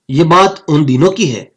ये बात उन दिनों की है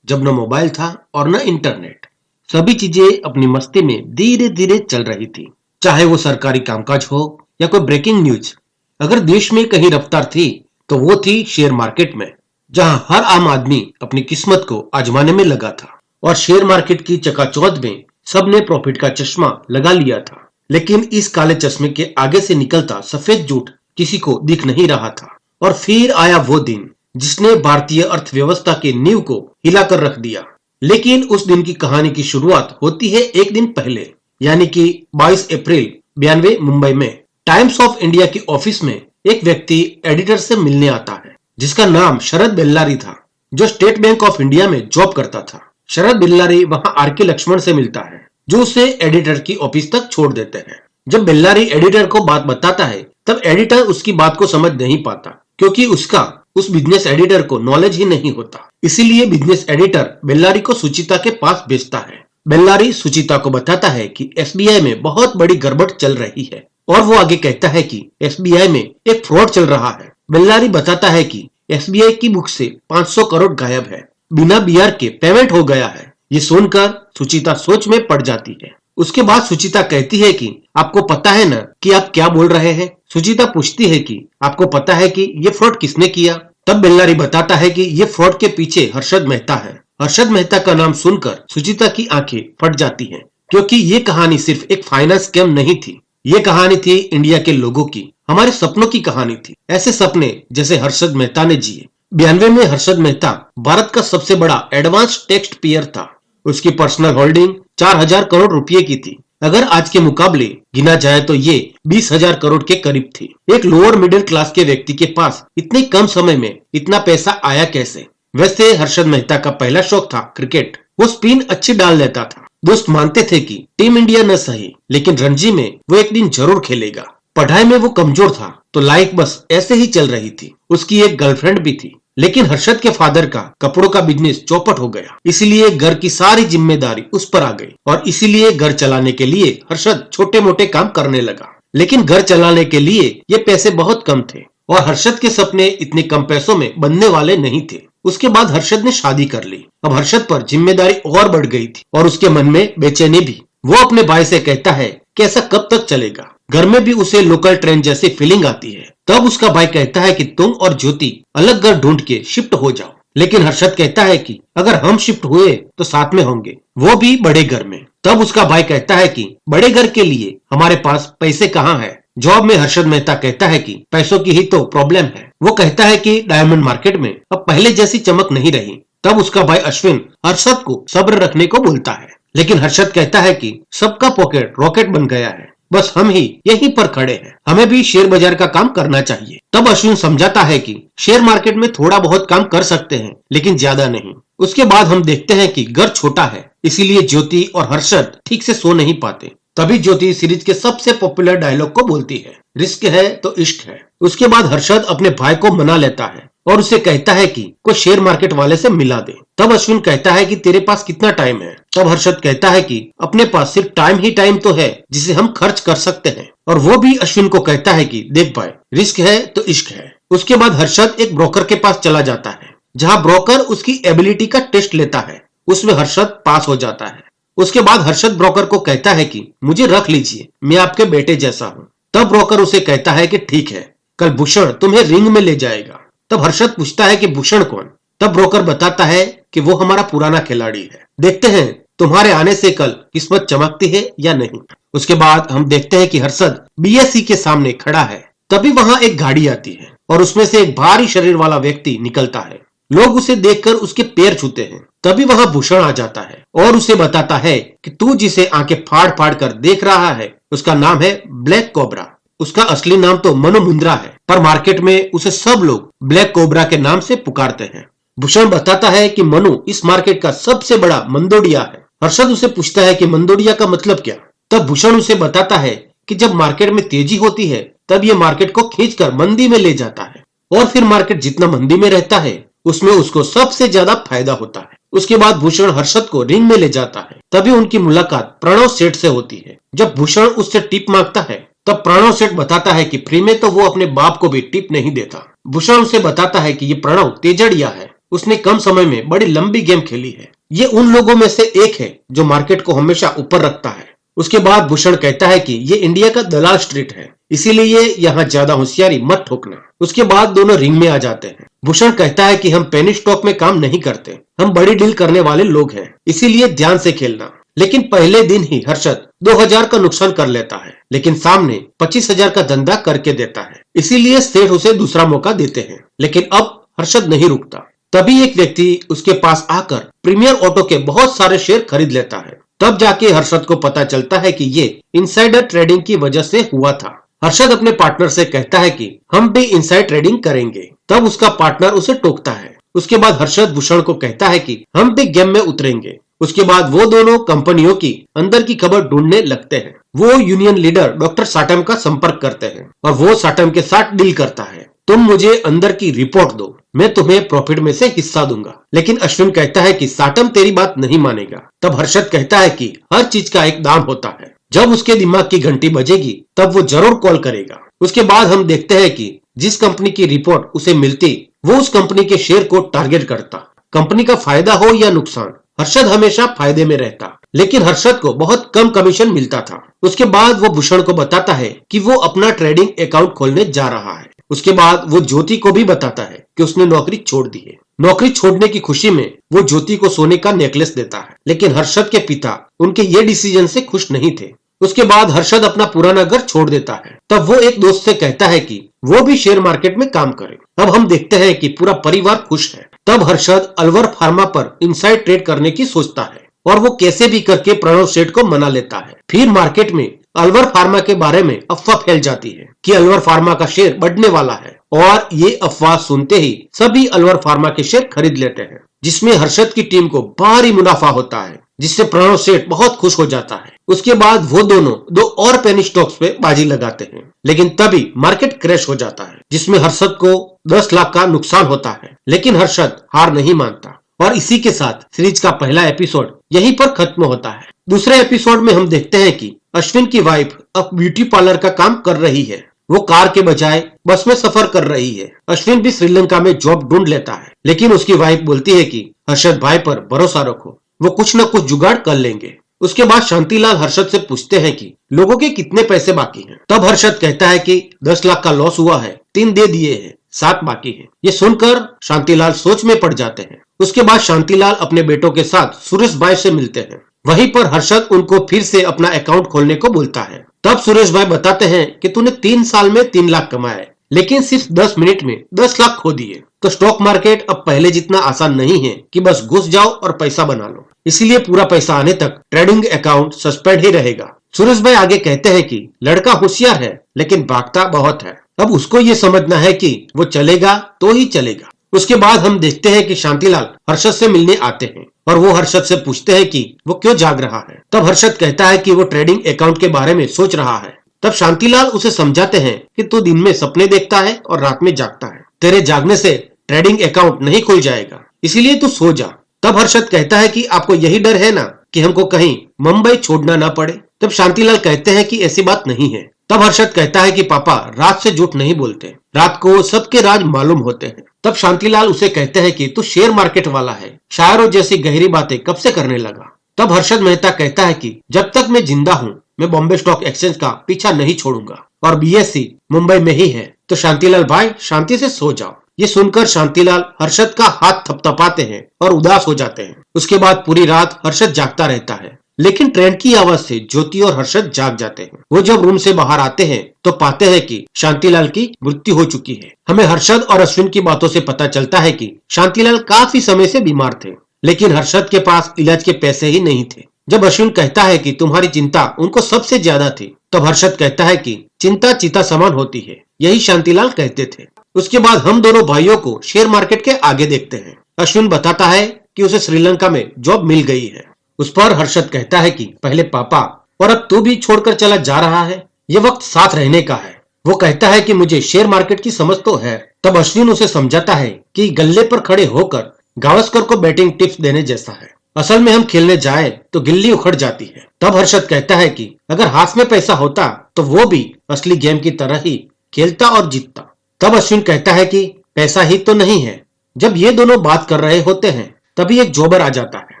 जब न मोबाइल था और न इंटरनेट। सभी चीजें अपनी मस्ती में धीरे धीरे चल रही थी, चाहे वो सरकारी कामकाज हो या कोई ब्रेकिंग न्यूज। अगर देश में कहीं रफ्तार थी तो वो थी शेयर मार्केट में, जहां हर आम आदमी अपनी किस्मत को आजमाने में लगा था। और शेयर मार्केट की चकाचौंध में सबने प्रॉफिट का चश्मा लगा लिया था, लेकिन इस काले चश्मे के आगे से निकलता सफेद झूठ किसी को दिख नहीं रहा था। और फिर आया वो दिन जिसने भारतीय अर्थव्यवस्था के नींव को हिलाकर रख दिया। लेकिन उस दिन की कहानी की शुरुआत होती है एक दिन पहले, यानी कि 22 अप्रैल 92 मुंबई में। टाइम्स ऑफ इंडिया की ऑफिस में एक व्यक्ति एडिटर से मिलने आता है, जिसका नाम शरद बेल्लारी था, जो स्टेट बैंक ऑफ इंडिया में जॉब करता था। शरद बेल्लारी वहां आर के लक्ष्मण से मिलता है, जो उसे एडिटर की ऑफिस तक छोड़ देते हैं। जब बेल्लारी एडिटर को बात बताता है, तब एडिटर उसकी बात को समझ नहीं पाता, क्योंकि उसका उस बिजनेस एडिटर को नॉलेज ही नहीं होता। इसीलिए बिजनेस एडिटर बेल्लारी को सुचिता के पास भेजता है। बेल्लारी सुचिता को बताता है कि एसबीआई में बहुत बड़ी गड़बड़ चल रही है, और वो आगे कहता है कि एसबीआई में एक फ्रॉड चल रहा है। बेल्लारी बताता है कि एसबीआई की बुक से 500 करोड़ गायब है, बिना बीआर के पेमेंट हो गया है। ये सुनकर सुचिता सोच में पड़ जाती है। उसके बाद सुचिता कहती है कि आपको पता है ना कि आप क्या बोल रहे हैं। सुचिता पूछती है कि आपको पता है कि ये फ्रॉड किसने किया। तब बेल्लारी बताता है कि ये फ्रॉड के पीछे हर्षद मेहता है। हर्षद मेहता का नाम सुनकर सुचिता की आंखें फट जाती हैं, क्योंकि ये कहानी सिर्फ एक फाइनेंस स्कैम नहीं थी। ये कहानी थी इंडिया के लोगों की, हमारे सपनों की कहानी थी। ऐसे सपने जैसे हर्षद मेहता ने जिए। 92 में हर्षद मेहता भारत का सबसे बड़ा एडवांस टेक्स्ट पेयर था। उसकी पर्सनल होल्डिंग 4000 करोड़ रुपए की थी। अगर आज के मुकाबले गिना जाए तो ये 20,000 करोड़ के करीब थी। एक लोअर मिडिल क्लास के व्यक्ति के पास इतने कम समय में इतना पैसा आया कैसे? वैसे हर्षद मेहता का पहला शौक था क्रिकेट। वो स्पिन अच्छी डाल लेता था। दोस्त मानते थे कि टीम इंडिया न सही, लेकिन रणजी में वो एक दिन जरूर खेलेगा। पढ़ाई में वो कमजोर था, तो लाइफ बस ऐसे ही चल रही थी। उसकी एक गर्लफ्रेंड भी थी, लेकिन हर्षद के फादर का कपड़ों का बिजनेस चौपट हो गया। इसीलिए घर की सारी जिम्मेदारी उस पर आ गई, और इसीलिए घर चलाने के लिए हर्षद छोटे मोटे काम करने लगा। लेकिन घर चलाने के लिए ये पैसे बहुत कम थे, और हर्षद के सपने इतने कम पैसों में बनने वाले नहीं थे। उसके बाद हर्षद ने शादी कर ली। अब हर्षद पर जिम्मेदारी और बढ़ गई थी, और उसके मन में बेचैनी भी। वो अपने भाई से कहता है कि ऐसा कब तक चलेगा। घर में भी उसे लोकल ट्रेन जैसी फीलिंग आती है। तब उसका भाई कहता है कि तुम और ज्योति अलग घर ढूंढ के शिफ्ट हो जाओ। लेकिन हर्षद कहता है कि अगर हम शिफ्ट हुए तो साथ में होंगे, वो भी बड़े घर में। तब उसका भाई कहता है कि बड़े घर के लिए हमारे पास पैसे कहाँ है। जॉब में हर्षद मेहता कहता है कि पैसों की ही तो प्रॉब्लम है। वो कहता है कि डायमंड मार्केट में अब पहले जैसी चमक नहीं रही। तब उसका भाई अश्विन हर्षद को सब्र रखने को बोलता है, लेकिन हर्षद कहता है कि सबका पॉकेट रॉकेट बन गया है, बस हम ही यहीं पर खड़े हैं, हमें भी शेयर बाजार का काम करना चाहिए। तब अश्विन समझाता है कि शेयर मार्केट में थोड़ा बहुत काम कर सकते हैं, लेकिन ज्यादा नहीं। उसके बाद हम देखते हैं कि घर छोटा है, इसीलिए ज्योति और हर्षद ठीक से सो नहीं पाते। तभी ज्योति सीरीज के सबसे पॉपुलर डायलॉग को बोलती है, रिस्क है तो इश्क है। उसके बाद हर्षद अपने भाई को मना लेता है और उसे कहता है कि कोई शेयर मार्केट वाले से मिला दे। तब अश्विन कहता है कि तेरे पास कितना टाइम है। तब हर्षद कहता है कि अपने पास सिर्फ टाइम ही टाइम तो है जिसे हम खर्च कर सकते हैं। और वो भी अश्विन को कहता है कि देख भाई, रिस्क है तो इश्क है। उसके बाद हर्षद एक ब्रोकर के पास चला जाता है, जहां ब्रोकर उसकी एबिलिटी का टेस्ट लेता है। उसमें हर्षद पास हो जाता है। उसके बाद हर्षद ब्रोकर को कहता है कि मुझे रख लीजिए, मैं आपके बेटे जैसा हूँ। तब ब्रोकर उसे कहता है कि ठीक है, कल भूषण तुम्हें रिंग में ले जाएगा। तब हर्षद पूछता है कि भूषण कौन? तब ब्रोकर बताता है कि वो हमारा पुराना खिलाड़ी है, देखते हैं तुम्हारे आने से कल किस्मत चमकती है या नहीं। उसके बाद हम देखते हैं कि हर्षद बीएससी के सामने खड़ा है। तभी वहां एक गाड़ी आती है, और उसमें से एक भारी शरीर वाला व्यक्ति निकलता है। लोग उसे देखकर उसके पैर छूते हैं। तभी वहां भूषण आ जाता है और उसे बताता है कि तू जिसे आंखें फाड़ फाड़ कर देख रहा है, उसका नाम है ब्लैक कोबरा। उसका असली नाम तो मनु मुंद्रा है, पर मार्केट में उसे सब लोग ब्लैक कोबरा के नाम से पुकारते हैं। भूषण बताता है कि मनु इस मार्केट का सबसे बड़ा मंदोडिया है। हर्षद उसे पूछता है कि मंदोडिया का मतलब क्या? तब भूषण उसे बताता है कि जब मार्केट में तेजी होती है, तब ये मार्केट को खींचकर मंदी में ले जाता है, और फिर मार्केट जितना मंदी में रहता है, उसमें उसको सबसे ज्यादा फायदा होता है। उसके बाद भूषण हर्षद को रिंग में ले जाता है। तभी उनकी मुलाकात प्रणव सेठ से होती है। जब भूषण उससे टिप मांगता है, तब प्रणव सेठ बताता है कि फ्री में तो वो अपने बाप को भी टिप नहीं देता। भूषण उसे बताता है कि ये प्रणव तेजड़िया है, उसने कम समय में बड़ी लंबी गेम खेली है। ये उन लोगों में से एक है जो मार्केट को हमेशा ऊपर रखता है। उसके बाद भूषण कहता है कि ये इंडिया का दलाल स्ट्रीट है, इसीलिए यहाँ ज्यादा होशियारी मत ठोकना। उसके बाद दोनों रिंग में आ जाते हैं। भूषण कहता है कि हम पेनी स्टॉक में काम नहीं करते, हम बड़ी डील करने वाले लोग हैं, इसीलिए ध्यान से खेलना। लेकिन पहले दिन ही हर्षद 2000 का नुकसान कर लेता है, लेकिन सामने 25,000 का धंधा करके देता है, इसीलिए सेठ उसे दूसरा मौका देते हैं। लेकिन अब हर्षद नहीं रुकता। तभी एक व्यक्ति उसके पास आकर प्रीमियर ऑटो के बहुत सारे शेयर खरीद लेता है। तब जाके हर्षद को पता चलता है कि ये इनसाइडर ट्रेडिंग की वजह से हुआ था। हर्षद अपने पार्टनर से कहता है कि हम भी इनसाइड ट्रेडिंग करेंगे। तब उसका पार्टनर उसे टोकता है। उसके बाद हर्षद भूषण को कहता है कि हम भी गेम में उतरेंगे। उसके बाद वो दोनों कंपनियों की अंदर की खबर ढूंढने लगते हैं। वो यूनियन लीडर डॉक्टर साटम का संपर्क करते हैं और वो साटम के साथ डील करता है। तुम मुझे अंदर की रिपोर्ट दो, मैं तुम्हें प्रॉफिट में से हिस्सा दूंगा। लेकिन अश्विन कहता है कि साटम तेरी बात नहीं मानेगा। तब हर्षद कहता है कि हर चीज का एक दाम होता है, जब उसके दिमाग की घंटी बजेगी तब वो जरूर कॉल करेगा। उसके बाद हम देखते हैं कि जिस कंपनी की रिपोर्ट उसे मिलती वो उस कंपनी के शेयर को टारगेट करता। कंपनी का फायदा हो या नुकसान, हर्षद हमेशा फायदे में रहता, लेकिन हर्षद को बहुत कम कमीशन मिलता था। उसके बाद वो भूषण को बताता है कि वो अपना ट्रेडिंग अकाउंट खोलने जा रहा है। उसके बाद वो ज्योति को भी बताता है कि उसने नौकरी छोड़ दी है। नौकरी छोड़ने की खुशी में वो ज्योति को सोने का नेकलेस देता है, लेकिन हर्षद के पिता उनके ये डिसीजन से खुश नहीं थे। उसके बाद हर्षद अपना पुराना घर छोड़ देता है। तब वो एक दोस्त से कहता है कि वो भी शेयर मार्केट में काम करे। अब हम देखते हैं कि पूरा परिवार खुश है। तब हर्षद अलवर फार्मा पर इनसाइड ट्रेड करने की सोचता है और वो कैसे भी करके प्रणव सेठ को मना लेता है। फिर मार्केट में अलवर फार्मा के बारे में अफवाह फैल जाती है कि अलवर फार्मा का शेयर बढ़ने वाला है और ये अफवाह सुनते ही सभी अलवर फार्मा के शेयर खरीद लेते हैं, जिसमें हर्षद की टीम को भारी मुनाफा होता है, जिससे प्रणव सेठ बहुत खुश हो जाता है। उसके बाद वो दोनों दो और पेनी स्टॉक्स पे बाजी लगाते हैं, लेकिन तभी मार्केट क्रैश हो जाता है, जिसमें हर्षद को 10 लाख का नुकसान होता है। लेकिन हर्षद हार नहीं मानता और इसी के साथ सीरीज का पहला एपिसोड यहीं पर खत्म होता है। दूसरे एपिसोड में हम देखते हैं कि अश्विन की वाइफ अब ब्यूटी पार्लर का काम कर रही है। वो कार के बजाय बस में सफर कर रही है। अश्विन भी श्रीलंका में जॉब ढूंढ लेता है, लेकिन उसकी वाइफ बोलती है कि हर्षद भाई पर भरोसा रखो, वो कुछ न कुछ जुगाड़ कर लेंगे। उसके बाद शांतिलाल हर्षद से पूछते हैं कि लोगों के कितने पैसे बाकी हैं। तब हर्षद कहता है कि 10 लाख का लॉस हुआ है, 3 दे दिए हैं, 7 बाकी हैं। ये सुनकर शांतिलाल सोच में पड़ जाते हैं। उसके बाद शांतिलाल अपने बेटों के साथ सुरेश भाई से मिलते हैं। वहीं पर हर्षद उनको फिर से अपना अकाउंट खोलने को बोलता है। तब सुरेश भाई बताते हैं कि तूने 3 साल में 3 लाख कमाए, लेकिन सिर्फ 10 मिनट में 10 लाख खो दिए। तो स्टॉक मार्केट अब पहले जितना आसान नहीं है कि बस घुस जाओ और पैसा बना लो, इसीलिए पूरा पैसा आने तक ट्रेडिंग अकाउंट सस्पेंड ही रहेगा। सुरेश भाई आगे कहते हैं कि लड़का होशियार है, लेकिन भागता बहुत है। अब उसको ये समझना है कि वो चलेगा तो ही चलेगा। उसके बाद हम देखते हैं कि शांतिलाल हर्षद से मिलने आते हैं और वो हर्षद से पूछते हैं कि वो क्यों जाग रहा है। तब हर्षद कहता है कि वो ट्रेडिंग अकाउंट के बारे में सोच रहा है। तब शांतिलाल उसे समझाते हैं कि तू दिन में सपने देखता है और रात में जागता है, तेरे जागने से ट्रेडिंग अकाउंट नहीं खुल जाएगा, इसीलिए तू सो जा। तब हर्षद कहता है कि आपको यही डर है ना कि हमको कहीं मुंबई छोड़ना ना पड़े। तब शांतिलाल कहते हैं कि ऐसी बात नहीं है। तब हर्षद कहता है कि पापा रात से झूठ नहीं बोलते, रात को सबके राज मालूम होते हैं। तब शांतिलाल उसे कहते हैं कि तू शेयर मार्केट वाला है, शायरों जैसी गहरी बातें कब से करने लगा। तब हर्षद मेहता कहता है कि जब तक मैं जिंदा हूँ मैं बॉम्बे स्टॉक एक्सचेंज का पीछा नहीं छोड़ूंगा और बीएससी मुंबई में ही है, तो शांतिलाल भाई शांति से सो जाओ। ये सुनकर शांतिलाल हर्षद का हाथ थपथपाते हैं और उदास हो जाते हैं। उसके बाद पूरी रात हर्षद जागता रहता है, लेकिन ट्रेन की आवाज से ज्योति और हर्षद जाग जाते हैं। वो जब रूम से बाहर आते हैं तो पाते हैं कि शांतिलाल की मृत्यु हो चुकी है। हमें हर्षद और अश्विन की बातों से पता चलता है कि शांतिलाल काफी समय से बीमार थे, लेकिन हर्षद के पास इलाज के पैसे ही नहीं थे। जब अश्विन कहता है कि तुम्हारी चिंता उनको सबसे ज्यादा थी, तब हर्षद कहता है कि चिंता चिता समान होती है, यही शांतिलाल कहते थे। उसके बाद हम दोनों भाइयों को शेयर मार्केट के आगे देखते हैं। अश्विन बताता है कि उसे श्रीलंका में जॉब मिल गई है। उस पर हर्षद कहता है कि पहले पापा और अब तू भी छोड़कर चला जा रहा है, ये वक्त साथ रहने का है। वो कहता है कि मुझे शेयर मार्केट की समझ तो है। तब अश्विन उसे समझाता है कि गल्ले पर खड़े होकर गावस्कर को बैटिंग टिप्स देने जैसा है, असल में हम खेलने जाए तो गिल्ली उखड़ जाती है। तब हर्षद कहता है कि अगर हाथ में पैसा होता तो वो भी असली गेम की तरह ही खेलता और जीतता। तब अश्विन कहता है कि पैसा ही तो नहीं है, जब ये दोनों बात कर रहे होते हैं तभी एक जॉबर आ जाता है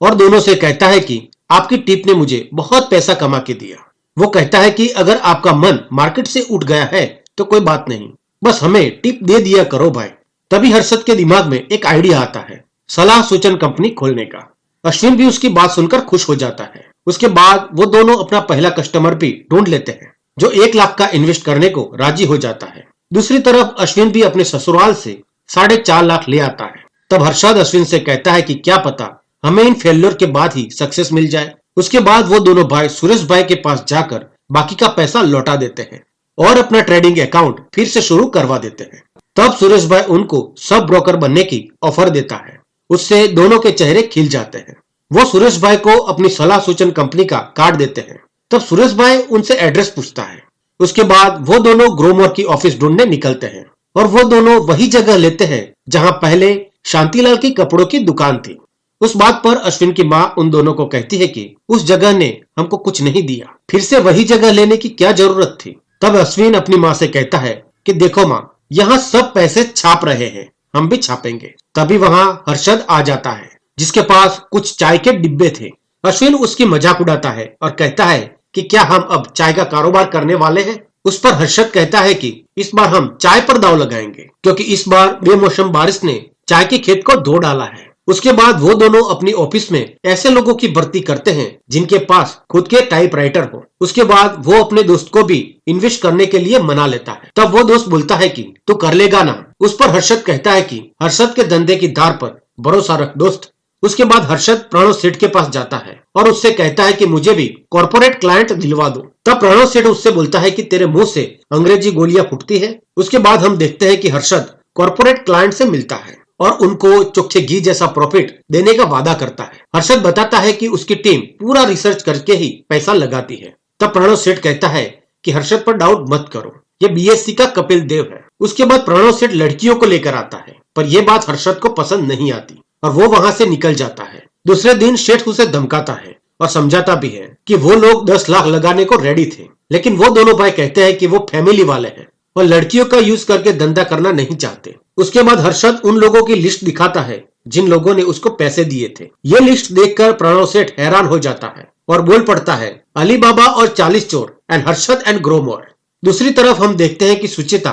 और दोनों से कहता है कि आपकी टिप ने मुझे बहुत पैसा कमा के दिया। वो कहता है कि अगर आपका मन मार्केट से उठ गया है तो कोई बात नहीं, बस हमें टिप दे दिया करो भाई। तभी हर्षद के दिमाग में एक आइडिया आता है सलाह सूचन कंपनी खोलने का। अश्विन भी उसकी बात सुनकर खुश हो जाता है। उसके बाद वो दोनों अपना पहला कस्टमर भी ढूंढ लेते हैं जो 1 लाख का इन्वेस्ट करने को राजी हो जाता है। दूसरी तरफ अश्विन भी अपने ससुराल से 4.5 लाख ले आता है। तब हर्षद अश्विन से कहता है कि क्या पता हमें इन फेल्योर के बाद ही सक्सेस मिल जाए। उसके बाद वो दोनों भाई सुरेश भाई के पास जाकर बाकी का पैसा लौटा देते हैं और अपना ट्रेडिंग अकाउंट फिर से शुरू करवा देते हैं। तब सुरेश भाई उनको सब ब्रोकर बनने की ऑफर देता है। उससे दोनों के चेहरे खिल जाते हैं। वो सुरेश भाई को अपनी सलाह सूचन कंपनी का कार्ड देते हैं। तब सुरेश भाई उनसे एड्रेस पूछता है। उसके बाद वो दोनों ग्रोमोर की ऑफिस ढूंढने निकलते हैं और वो दोनों वही जगह लेते हैं जहां पहले शांतिलाल की कपड़ों की दुकान थी। उस बात पर अश्विन की माँ उन दोनों को कहती है कि उस जगह ने हमको कुछ नहीं दिया, फिर से वही जगह लेने की क्या जरूरत थी। तब अश्विन अपनी माँ से कहता है कि देखो माँ, यहाँ सब पैसे छाप रहे हैं, हम भी छापेंगे। तभी वहाँ हर्षद आ जाता है जिसके पास कुछ चाय के डिब्बे थे। अश्विन उसकी मजाक उड़ाता है और कहता है कि क्या हम अब चाय का कारोबार करने वाले हैं। उस पर हर्षद कहता है कि इस बार हम चाय पर दाव लगाएंगे क्योंकि इस बार बेमौसम बारिश ने चाय के खेत को धो डाला है। उसके बाद वो दोनों अपनी ऑफिस में ऐसे लोगों की भर्ती करते हैं जिनके पास खुद के टाइपराइटर हो। उसके बाद वो अपने दोस्त को भी इन्वेस्ट करने के लिए मना लेता है। तब वो दोस्त बोलता है कि तू कर लेगा ना। उस पर हर्षद कहता है कि हर्षद के धंधे की धार पर भरोसा रख दोस्त। उसके बाद हर्षद प्रणव सेठ के पास जाता है और उससे कहता है कि मुझे भी कॉर्पोरेट क्लाइंट दिलवा दो। तब प्रणव सेठ उससे बोलता है कि तेरे मुंह से अंग्रेजी गोलियां फूटती है। उसके बाद हम देखते हैं कि हर्षद कॉर्पोरेट क्लाइंट से मिलता है और उनको चोखे घी जैसा प्रॉफिट देने का वादा करता है। हर्षद बताता है कि उसकी टीम पूरा रिसर्च करके ही पैसा लगाती है। तब प्रणव सेठ कहता है कि हर्षद पर डाउट मत करो, ये बीएससी का कपिल देव है। उसके बाद प्रणव सेठ लड़कियों को लेकर आता है, पर यह बात हर्षद को पसंद नहीं आती और वो वहां से निकल जाता है। दूसरे दिन सेठ उसे धमकाता है और समझाता भी है कि वो लोग 10 लाख लगाने को रेडी थे, लेकिन वो दोनों भाई कहते हैं कि वो फैमिली वाले हैं और लड़कियों का यूज करके धंधा करना नहीं चाहते। उसके बाद हर्षद उन लोगों की लिस्ट दिखाता है जिन लोगों ने उसको पैसे दिए थे। ये लिस्ट देखकर प्रणव सेठ हैरान हो जाता है और बोल पड़ता है अली बाबा और 40 चोर एंड हर्षद एंड ग्रोमोर। दूसरी तरफ हम देखते हैं कि सुचिता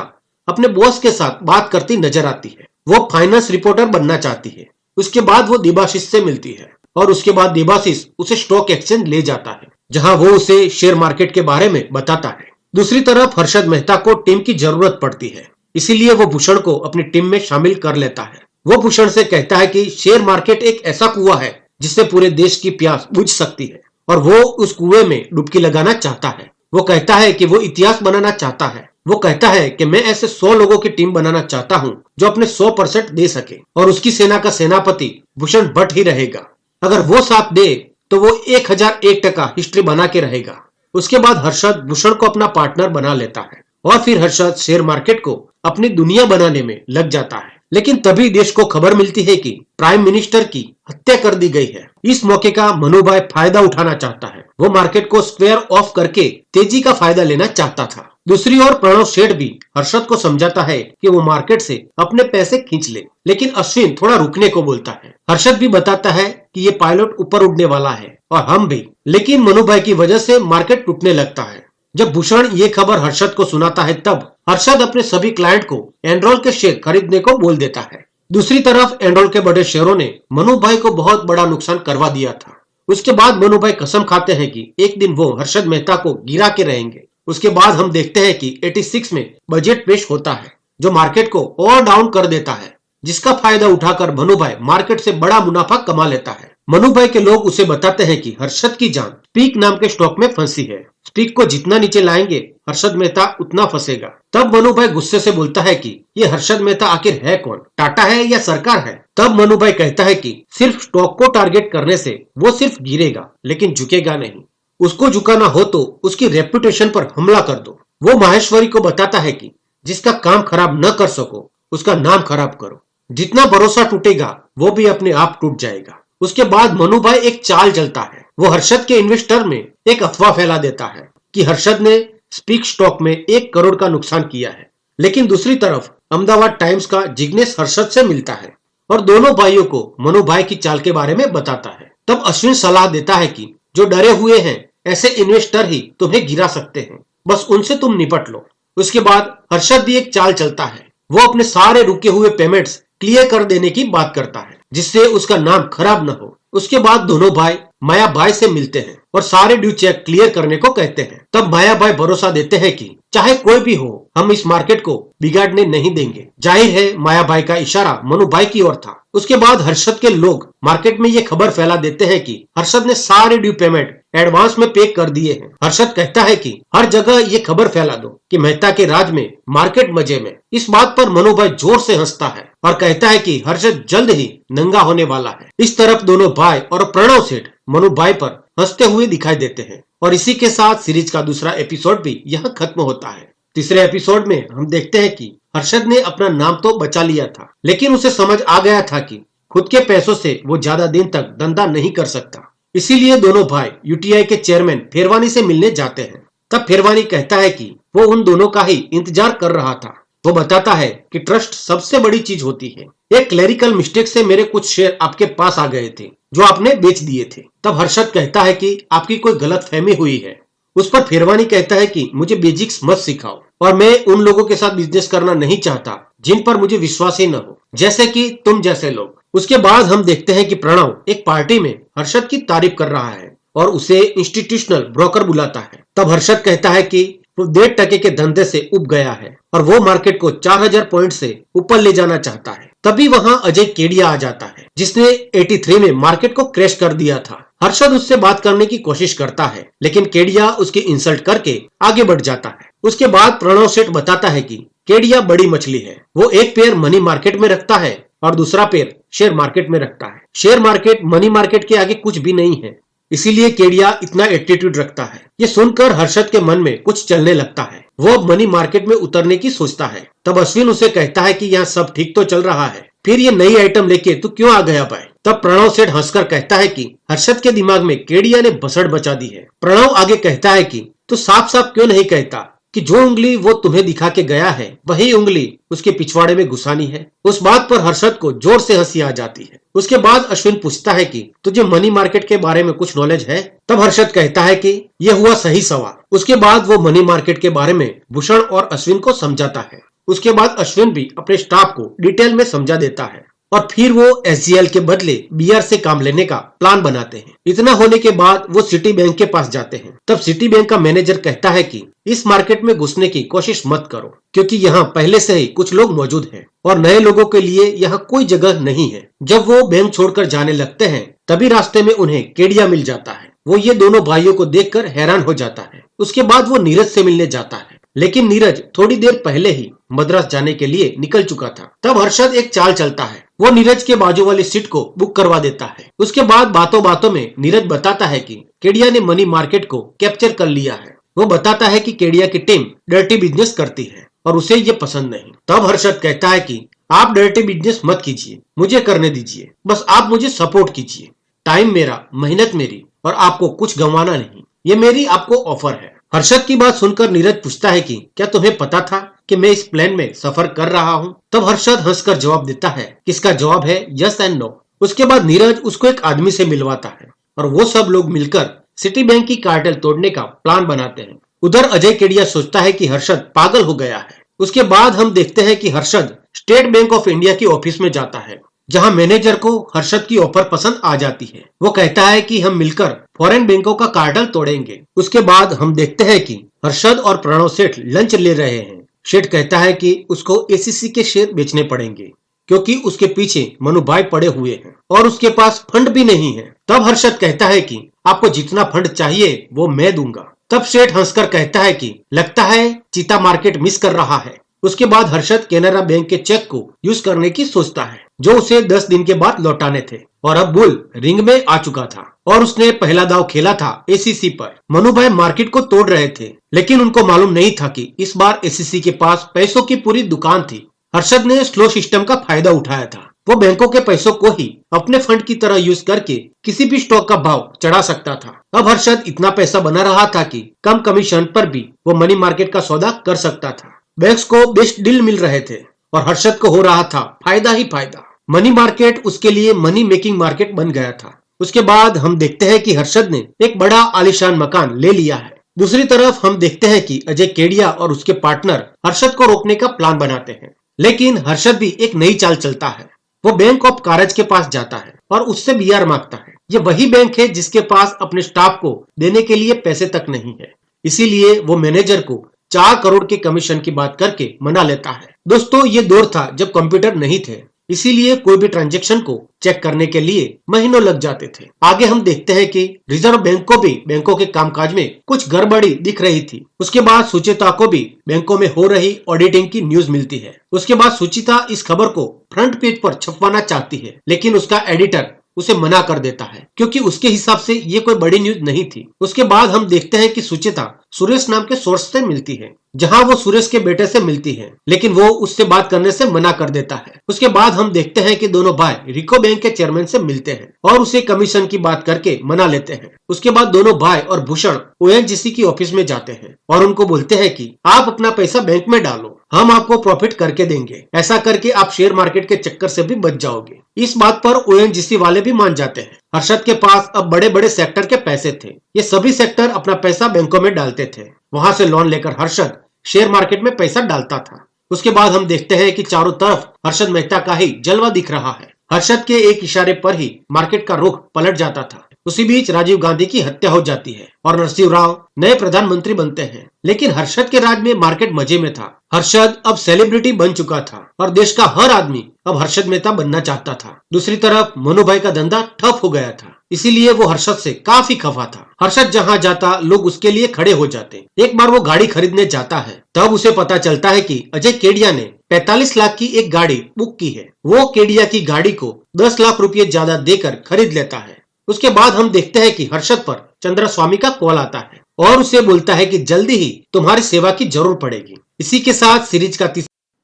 अपने बॉस के साथ बात करती नजर आती है। वो फाइनेंस रिपोर्टर बनना चाहती है। उसके बाद वो देबाशीष से मिलती है और उसके बाद देबाशीष उसे स्टॉक एक्सचेंज ले जाता है जहां वो उसे शेयर मार्केट के बारे में बताता है। दूसरी तरफ हर्षद मेहता को टीम की जरूरत पड़ती है, इसीलिए वो भूषण को अपनी टीम में शामिल कर लेता है। वो भूषण से कहता है कि शेयर मार्केट एक ऐसा कुआं है जिससे पूरे देश की प्यास बुझ सकती है और वो उस कुएं में डुबकी लगाना चाहता है। वो कहता है कि वो इतिहास बनाना चाहता है। वो कहता है कि मैं ऐसे 100 लोगों की टीम बनाना चाहता हूं जो अपने 100% दे सके और उसकी सेना का सेनापति भूषण भट्ट ही रहेगा। अगर वो साथ दे तो वो 1001% हिस्ट्री बना के रहेगा। उसके बाद हर्षद भूषण को अपना पार्टनर बना लेता है और फिर हर्षद शेयर मार्केट को अपनी दुनिया बनाने में लग जाता है। लेकिन तभी देश को खबर मिलती है कि प्राइम मिनिस्टर की हत्या कर दी गई है। इस मौके का मनुभाई फायदा उठाना चाहता है। वो मार्केट को स्क्वायर ऑफ करके तेजी का फायदा लेना चाहता था। दूसरी ओर प्रणव सेठ भी हर्षद को समझाता है कि वो मार्केट से अपने पैसे खींच ले, लेकिन अश्विन थोड़ा रुकने को बोलता है। हर्षद भी बताता है कि ये पायलट ऊपर उड़ने वाला है और हम भी, लेकिन मनुभाई की वजह से मार्केट टूटने लगता है। जब भूषण ये खबर हर्षद को सुनाता है तब हर्षद अपने सभी क्लाइंट को एनरोल के शेयर खरीदने को बोल देता है। दूसरी तरफ एनरोल के बड़े शेयरों ने मनुभाई को बहुत बड़ा नुकसान करवा दिया था। उसके बाद मनुभाई कसम खाते हैं कि एक दिन वो हर्षद मेहता को गिरा के रहेंगे। उसके बाद हम देखते हैं कि 86 में बजट पेश होता है जो मार्केट को और डाउन कर देता है, जिसका फायदा उठाकर मनुभाई मार्केट से बड़ा मुनाफा कमा लेता है। मनुभाई के लोग उसे बताते हैं कि हर्षद की जान स्पीक नाम के स्टॉक में फंसी है। स्पीक को जितना नीचे लाएंगे हर्षद मेहता उतना फंसेगा। तब मनुभाई गुस्से से बोलता है कि ये हर्षद मेहता आखिर है कौन, टाटा है या सरकार है। तब मनुभाई कहता है कि सिर्फ स्टॉक को टारगेट करने से वो सिर्फ गिरेगा लेकिन झुकेगा नहीं। उसको झुकाना हो तो उसकी रेपुटेशन पर हमला कर दो। वो माहेश्वरी को बताता है कि जिसका काम खराब न कर सको उसका नाम खराब करो। जितना भरोसा टूटेगा वो भी अपने आप टूट जाएगा। उसके बाद मनुभाई एक चाल चलता है। वो हर्षद के इन्वेस्टर में एक अफवाह फैला देता है कि हर्षद ने स्पीक स्टॉक में 1 करोड़ का नुकसान किया है। लेकिन दूसरी तरफ अहमदाबाद टाइम्स का जिग्नेश हर्षद से मिलता है और दोनों भाइयों को मनु भाई की चाल के बारे में बताता है। तब अश्विन सलाह देता है कि जो डरे हुए हैं ऐसे इन्वेस्टर ही तुम्हें गिरा सकते हैं, बस उनसे तुम निपट लो। उसके बाद हर्षद भी एक चाल चलता है। वो अपने सारे रुके हुए पेमेंट्स क्लियर कर देने की बात करता है जिससे उसका नाम खराब न हो। उसके बाद दोनों भाई माया भाई से मिलते हैं और सारे ड्यू चेक क्लियर करने को कहते हैं। तब माया भाई भरोसा देते हैं कि चाहे कोई भी हो हम इस मार्केट को बिगाड़ने नहीं देंगे। जाहिर है माया भाई का इशारा मनु भाई की ओर था। उसके बाद हर्षद के लोग मार्केट में ये खबर फैला देते हैं कि हर्षद ने सारे ड्यू पेमेंट एडवांस में पे कर दिए हैं। हर्षद कहता है कि हर जगह ये खबर फैला दो कि मेहता के राज में मार्केट मजे में। इस बात पर मनु भाई जोर से हंसता है और कहता है कि हर्षद जल्द ही नंगा होने वाला है। इस तरफ दोनों भाई और प्रणव सेठ मनु भाई पर हंसते हुए दिखाई देते हैं और इसी के साथ सीरीज का दूसरा एपिसोड भी यहाँ खत्म होता है। तीसरे एपिसोड में हम देखते हैं कि हर्षद ने अपना नाम तो बचा लिया था, लेकिन उसे समझ आ गया था कि खुद के पैसों से वो ज्यादा दिन तक धंधा नहीं कर सकता। इसीलिए दोनों भाई यूटीआई के चेयरमैन फेरवानी से मिलने जाते हैं। तब फेरवानी कहता है कि वो उन दोनों का ही इंतजार कर रहा था। वो बताता है कि ट्रस्ट सबसे बड़ी चीज होती है। एक क्लेरिकल मिस्टेक से मेरे कुछ शेयर आपके पास आ गए थे जो आपने बेच दिए थे। तब हर्षद कहता है कि आपकी कोई गलत फहमी हुई है। उस पर फेरवानी कहता है कि मुझे बेसिक्स मत सिखाओ और मैं उन लोगों के साथ बिजनेस करना नहीं चाहता जिन पर मुझे विश्वास ही न हो, जैसे कि तुम जैसे लोग। उसके बाद हम देखते हैं कि प्रणव एक पार्टी में हर्षद की तारीफ कर रहा है और उसे इंस्टीट्यूशनल ब्रोकर बुलाता है। तब हर्षद कहता है कि वो 1.5% के धंधे से उब गया है और वो मार्केट को 4000 पॉइंट से ऊपर ले जाना चाहता है। तभी वहाँ अजय केडिया आ जाता है जिसने 83 में मार्केट को क्रैश कर दिया था। हर्षद उससे बात करने की कोशिश करता है लेकिन केडिया उसकी इंसल्ट करके आगे बढ़ जाता है। उसके बाद प्रणव सेठ बताता है कि केडिया बड़ी मछली है। वो एक पैर मनी मार्केट में रखता है और दूसरा पैर शेयर मार्केट में रखता है। शेयर मार्केट मनी मार्केट के आगे कुछ भी नहीं है, इसीलिए केडिया इतना एटीट्यूड रखता है। ये सुनकर हर्षद के मन में कुछ चलने लगता है। वो अब मनी मार्केट में उतरने की सोचता है। तब अश्विन उसे कहता है कि यहाँ सब ठीक तो चल रहा है, फिर ये नई आइटम लेके तू क्यों आ गया भाई। तब प्रणव सेठ हंसकर कहता है कि हर्षद के दिमाग में केडिया ने भसड़ बचा दी है। प्रणव आगे कहता है कि तू साफ साफ क्यों नहीं कहता कि जो उंगली वो तुम्हें दिखा के गया है वही उंगली उसके पिछवाड़े में घुसानी है। उस बात पर हर्षद को जोर से हंसी आ जाती है। उसके बाद अश्विन पूछता है कि तुझे मनी मार्केट के बारे में कुछ नॉलेज है। तब हर्षद कहता है कि यह हुआ सही सवाल। उसके बाद वो मनी मार्केट के बारे में भूषण और अश्विन को समझाता है। उसके बाद अश्विन भी अपने स्टाफ को डिटेल में समझा देता है और फिर वो एसजीएल के बदले बीआर से काम लेने का प्लान बनाते हैं। इतना होने के बाद वो सिटी बैंक के पास जाते हैं। तब सिटी बैंक का मैनेजर कहता है कि इस मार्केट में घुसने की कोशिश मत करो क्योंकि यहाँ पहले से ही कुछ लोग मौजूद हैं और नए लोगों के लिए यहाँ कोई जगह नहीं है। जब वो बैंक छोड़कर जाने लगते हैं तभी रास्ते में उन्हें केडिया मिल जाता है। वो ये दोनों भाइयों को देखकर हैरान हो जाता है। उसके बाद वो नीरज से मिलने जाता है लेकिन नीरज थोड़ी देर पहले ही मद्रास जाने के लिए निकल चुका था। तब हर्षद एक चाल चलता है। वो नीरज के बाजू वाली सीट को बुक करवा देता है। उसके बाद बातों बातों में नीरज बताता है कि केडिया ने मनी मार्केट को कैप्चर कर लिया है। वो बताता है कि केडिया की टीम डर्टी बिजनेस करती है और उसे ये पसंद नहीं। तब हर्षद कहता है कि आप डर्टी बिजनेस मत कीजिए, मुझे करने दीजिए, बस आप मुझे सपोर्ट कीजिए। टाइम मेरा, मेहनत मेरी और आपको कुछ गंवाना नहीं, ये मेरी आपको ऑफर है। हर्षद की बात सुनकर नीरज पूछता है कि क्या तुम्हें पता था कि मैं इस प्लेन में सफर कर रहा हूँ। तब हर्षद हंसकर जवाब देता है कि इसका जवाब है यस एंड नो। उसके बाद नीरज उसको एक आदमी से मिलवाता है और वो सब लोग मिलकर सिटी बैंक की कार्टेल तोड़ने का प्लान बनाते हैं। उधर अजय केडिया सोचता है कि हर्षद पागल हो गया है। उसके बाद हम देखते हैं कि Harshad state bank of India की ऑफिस में जाता है जहां मैनेजर को हर्षद की ऑफर पसंद आ जाती है। वो कहता है कि हम मिलकर फॉरेन बैंकों का कार्टेल तोड़ेंगे। उसके बाद हम देखते हैं कि हर्षद और प्रणव सेठ लंच ले रहे हैं। सेठ कहता है कि उसको एसीसी के शेयर बेचने पड़ेंगे क्योंकि उसके पीछे मनु भाई पड़े हुए हैं और उसके पास फंड भी नहीं है। तब हर्षद कहता है कि आपको जितना फंड चाहिए वो मैं दूंगा। तब सेठ हंसकर कहता है कि लगता है चीता मार्केट मिस कर रहा है। उसके बाद हर्षद केनरा बैंक के चेक को यूज करने की सोचता है जो उसे 10 दिन के बाद लौटाने थे और अब बुल रिंग में आ चुका था और उसने पहला दाव खेला था एसीसी पर। मनु भाई मार्केट को तोड़ रहे थे लेकिन उनको मालूम नहीं था कि इस बार एसीसी के पास पैसों की पूरी दुकान थी। हर्षद ने स्लो सिस्टम का फायदा उठाया था। वो बैंकों के पैसों को ही अपने फंड की तरह यूज करके किसी भी स्टॉक का भाव चढ़ा सकता था। अब हर्षद इतना पैसा बना रहा था कि कम कमीशन पर भी वो मनी मार्केट का सौदा कर सकता था। बैंक्स को बेस्ट डील मिल रहे थे और हर्षद को हो रहा था फायदा ही फायदा। मनी मार्केट उसके लिए मनी मेकिंग मार्केट बन गया था। उसके बाद हम देखते हैं कि हर्षद ने एक बड़ा आलीशान मकान ले लिया है। दूसरी तरफ हम देखते हैं कि अजय केडिया और उसके पार्टनर हर्षद को रोकने का प्लान बनाते हैं, लेकिन हर्षद भी एक नई चाल चलता है। वो बैंक ऑफ कारज के पास जाता है और उससे बीआर मांगता है। ये वही बैंक है जिसके पास अपने स्टाफ को देने के लिए पैसे तक नहीं है, इसीलिए वो मैनेजर को 4 करोड़ के कमीशन की बात करके मना लेता है। दोस्तों, ये दौर था जब कंप्यूटर नहीं थे, इसीलिए कोई भी ट्रांजैक्शन को चेक करने के लिए महीनों लग जाते थे। आगे हम देखते हैं कि रिजर्व बैंक को भी बैंकों के कामकाज में कुछ गड़बड़ी दिख रही थी। उसके बाद सुचिता को भी बैंकों में हो रही ऑडिटिंग की न्यूज मिलती है। उसके बाद सुचिता इस खबर को फ्रंट पेज पर छपवाना चाहती है, लेकिन उसका एडिटर उसे मना कर देता है, क्योंकि उसके हिसाब से ये कोई बड़ी न्यूज नहीं थी। उसके बाद हम देखते हैं कि सुचिता सुरेश नाम के सोर्स से मिलती है, जहां वो सुरेश के बेटे से मिलती है, लेकिन वो उससे बात करने से मना कर देता है। उसके बाद हम देखते हैं कि दोनों भाई रिको बैंक के चेयरमैन से मिलते हैं और उसे कमीशन की बात करके मना लेते हैं। उसके बाद दोनों भाई और भूषण ओएनजीसी की ऑफिस में जाते हैं और उनको बोलते हैं कि आप अपना पैसा बैंक में डालो, हम आपको प्रॉफिट करके देंगे। ऐसा करके आप शेयर मार्केट के चक्कर से भी बच जाओगे। इस बात पर ओएनजीसी वाले भी मान जाते हैं। हर्षद के पास अब बड़े बड़े सेक्टर के पैसे थे। ये सभी सेक्टर अपना पैसा बैंकों में डालते थे। वहां से लोन लेकर हर्षद शेयर मार्केट में पैसा डालता था। उसके बाद हम देखते हैं कि चारों तरफ हर्षद मेहता का ही जलवा दिख रहा है। हर्षद के एक इशारे पर ही मार्केट का रुख पलट जाता था। उसी बीच राजीव गांधी की हत्या हो जाती है और नरसिंह राव नए प्रधानमंत्री बनते हैं, लेकिन हर्षद के राज में मार्केट मजे में था। हर्षद अब सेलिब्रिटी बन चुका था और देश का हर आदमी अब हर्षद मेहता बनना चाहता था। दूसरी तरफ मनु भाई का धंधा ठप हो गया था, इसीलिए वो हर्षद से काफी खफा था। हर्षद जहाँ जाता लोग उसके लिए खड़े हो जाते। एक बार वो गाड़ी खरीदने जाता है, तब उसे पता चलता है कि अजय केडिया ने 45 लाख की एक गाड़ी बुक की है। वो केडिया की गाड़ी को 10 लाख रुपए ज्यादा देकर खरीद लेता है। उसके बाद हम देखते हैं कि हर्षद पर चंद्रा स्वामी का कॉल आता है और उसे बोलता है कि जल्दी ही तुम्हारी सेवा की जरूर पड़ेगी। इसी के साथ सीरीज का